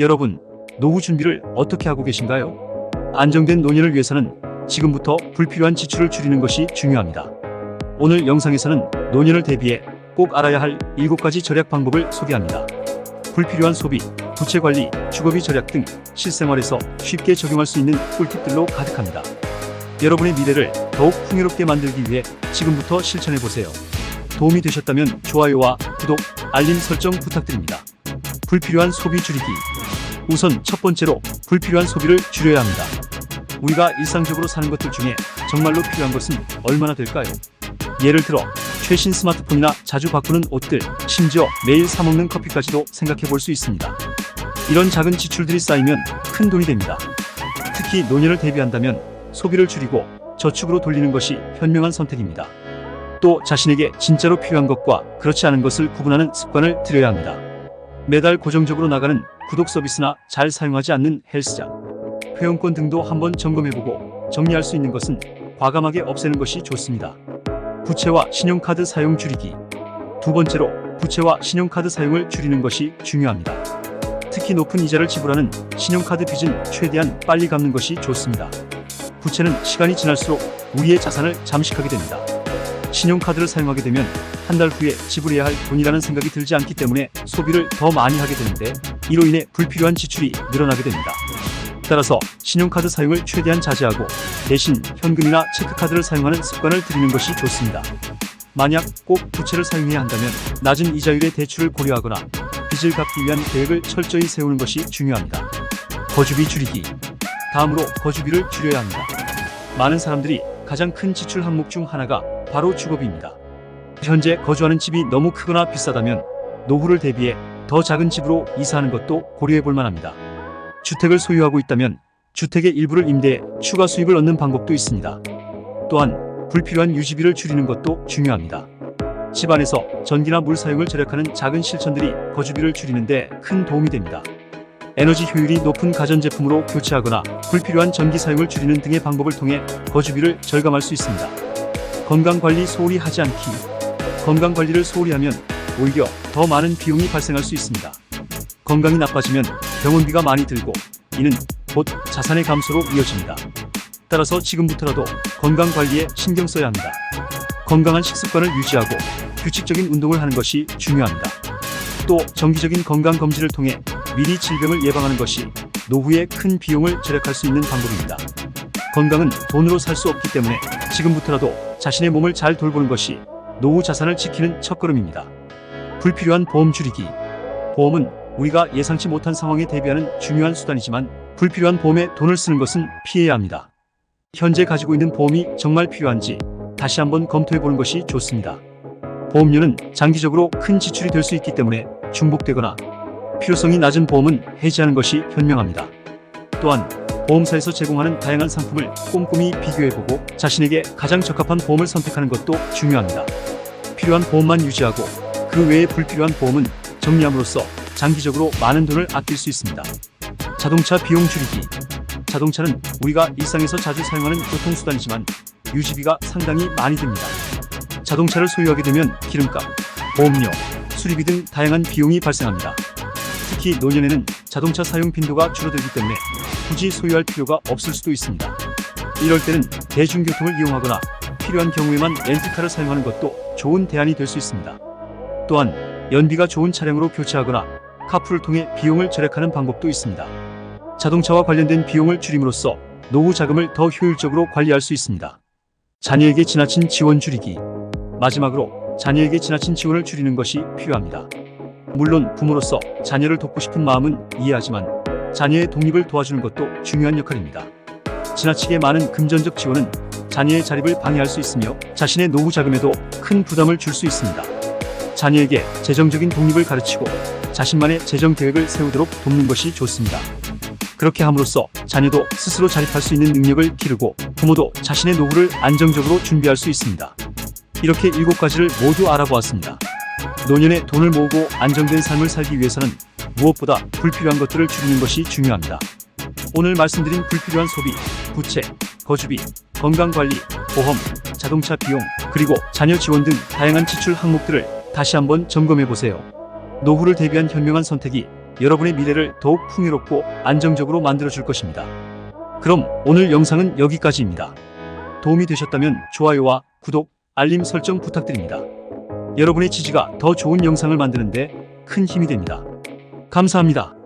여러분, 노후 준비를 어떻게 하고 계신가요? 안정된 노년을 위해서는 지금부터 불필요한 지출을 줄이는 것이 중요합니다. 오늘 영상에서는 노년을 대비해 꼭 알아야 할 7가지 절약 방법을 소개합니다. 불필요한 소비, 부채 관리, 주거비 절약 등 실생활에서 쉽게 적용할 수 있는 꿀팁들로 가득합니다. 여러분의 미래를 더욱 풍요롭게 만들기 위해 지금부터 실천해보세요. 도움이 되셨다면 좋아요와 구독, 알림 설정 부탁드립니다. 불필요한 소비 줄이기. 우선 첫 번째로 불필요한 소비를 줄여야 합니다. 우리가 일상적으로 사는 것들 중에 정말로 필요한 것은 얼마나 될까요? 예를 들어 최신 스마트폰이나 자주 바꾸는 옷들, 심지어 매일 사 먹는 커피까지도 생각해 볼 수 있습니다. 이런 작은 지출들이 쌓이면 큰 돈이 됩니다. 특히 노년을 대비한다면 소비를 줄이고 저축으로 돌리는 것이 현명한 선택입니다. 또 자신에게 진짜로 필요한 것과 그렇지 않은 것을 구분하는 습관을 들여야 합니다. 매달 고정적으로 나가는 구독 서비스나 잘 사용하지 않는 헬스장, 회원권 등도 한번 점검해보고 정리할 수 있는 것은 과감하게 없애는 것이 좋습니다. 부채와 신용카드 사용 줄이기. 두 번째로 부채와 신용카드 사용을 줄이는 것이 중요합니다. 특히 높은 이자를 지불하는 신용카드 빚은 최대한 빨리 갚는 것이 좋습니다. 부채는 시간이 지날수록 우리의 자산을 잠식하게 됩니다. 신용카드를 사용하게 되면 한 달 후에 지불해야 할 돈이라는 생각이 들지 않기 때문에 소비를 더 많이 하게 되는데 이로 인해 불필요한 지출이 늘어나게 됩니다. 따라서 신용카드 사용을 최대한 자제하고 대신 현금이나 체크카드를 사용하는 습관을 들이는 것이 좋습니다. 만약 꼭 부채를 사용해야 한다면 낮은 이자율의 대출을 고려하거나 빚을 갚기 위한 계획을 철저히 세우는 것이 중요합니다. 거주비 줄이기. 다음으로 거주비를 줄여야 합니다. 많은 사람들이 가장 큰 지출 항목 중 하나가 바로 주거비입니다. 현재 거주하는 집이 너무 크거나 비싸다면 노후를 대비해 더 작은 집으로 이사하는 것도 고려해 볼 만합니다. 주택을 소유하고 있다면 주택의 일부를 임대해 추가 수입을 얻는 방법도 있습니다. 또한 불필요한 유지비를 줄이는 것도 중요합니다. 집안에서 전기나 물 사용을 절약하는 작은 실천들이 거주비를 줄이는 데 큰 도움이 됩니다. 에너지 효율이 높은 가전제품으로 교체하거나 불필요한 전기 사용을 줄이는 등의 방법을 통해 거주비를 절감할 수 있습니다. 건강관리 소홀히 하지 않기. 건강관리를 소홀히 하면 오히려 더 많은 비용이 발생할 수 있습니다. 건강이 나빠지면 병원비가 많이 들고 이는 곧 자산의 감소로 이어집니다. 따라서 지금부터라도 건강관리에 신경 써야 합니다. 건강한 식습관을 유지하고 규칙적인 운동을 하는 것이 중요합니다. 또 정기적인 건강검진을 통해 미리 질병을 예방하는 것이 노후에 큰 비용을 절약할 수 있는 방법입니다. 건강은 돈으로 살 수 없기 때문에 지금부터라도 자신의 몸을 잘 돌보는 것이 노후 자산을 지키는 첫걸음입니다. 불필요한 보험 줄이기. 보험은 우리가 예상치 못한 상황에 대비하는 중요한 수단이지만 불필요한 보험에 돈을 쓰는 것은 피해야 합니다. 현재 가지고 있는 보험이 정말 필요한지 다시 한번 검토해보는 것이 좋습니다. 보험료는 장기적으로 큰 지출이 될 수 있기 때문에 중복되거나 필요성이 낮은 보험은 해지하는 것이 현명합니다. 또한 보험사에서 제공하는 다양한 상품을 꼼꼼히 비교해보고 자신에게 가장 적합한 보험을 선택하는 것도 중요합니다. 필요한 보험만 유지하고 그 외의 불필요한 보험은 정리함으로써 장기적으로 많은 돈을 아낄 수 있습니다. 자동차 비용 줄이기. 자동차는 우리가 일상에서 자주 사용하는 교통수단이지만 유지비가 상당히 많이 듭니다. 자동차를 소유하게 되면 기름값, 보험료, 수리비 등 다양한 비용이 발생합니다. 특히 노년에는 자동차 사용 빈도가 줄어들기 때문에 굳이 소유할 필요가 없을 수도 있습니다. 이럴 때는 대중교통을 이용하거나 필요한 경우에만 렌트카를 사용하는 것도 좋은 대안이 될 수 있습니다. 또한 연비가 좋은 차량으로 교체하거나 카풀을 통해 비용을 절약하는 방법도 있습니다. 자동차와 관련된 비용을 줄임으로써 노후 자금을 더 효율적으로 관리할 수 있습니다. 자녀에게 지나친 지원 줄이기. 마지막으로 자녀에게 지나친 지원을 줄이는 것이 필요합니다. 물론 부모로서 자녀를 돕고 싶은 마음은 이해하지만 자녀의 독립을 도와주는 것도 중요한 역할입니다. 지나치게 많은 금전적 지원은 자녀의 자립을 방해할 수 있으며 자신의 노후 자금에도 큰 부담을 줄 수 있습니다. 자녀에게 재정적인 독립을 가르치고 자신만의 재정 계획을 세우도록 돕는 것이 좋습니다. 그렇게 함으로써 자녀도 스스로 자립할 수 있는 능력을 기르고 부모도 자신의 노후를 안정적으로 준비할 수 있습니다. 이렇게 7가지를 모두 알아보았습니다. 노년에 돈을 모으고 안정된 삶을 살기 위해서는 무엇보다 불필요한 것들을 줄이는 것이 중요합니다. 오늘 말씀드린 불필요한 소비, 부채, 거주비, 건강관리, 보험, 자동차 비용, 그리고 자녀 지원 등 다양한 지출 항목들을 다시 한번 점검해보세요. 노후를 대비한 현명한 선택이 여러분의 미래를 더욱 풍요롭고 안정적으로 만들어줄 것입니다. 그럼 오늘 영상은 여기까지입니다. 도움이 되셨다면 좋아요와 구독, 알림 설정 부탁드립니다. 여러분의 지지가 더 좋은 영상을 만드는데 큰 힘이 됩니다. 감사합니다.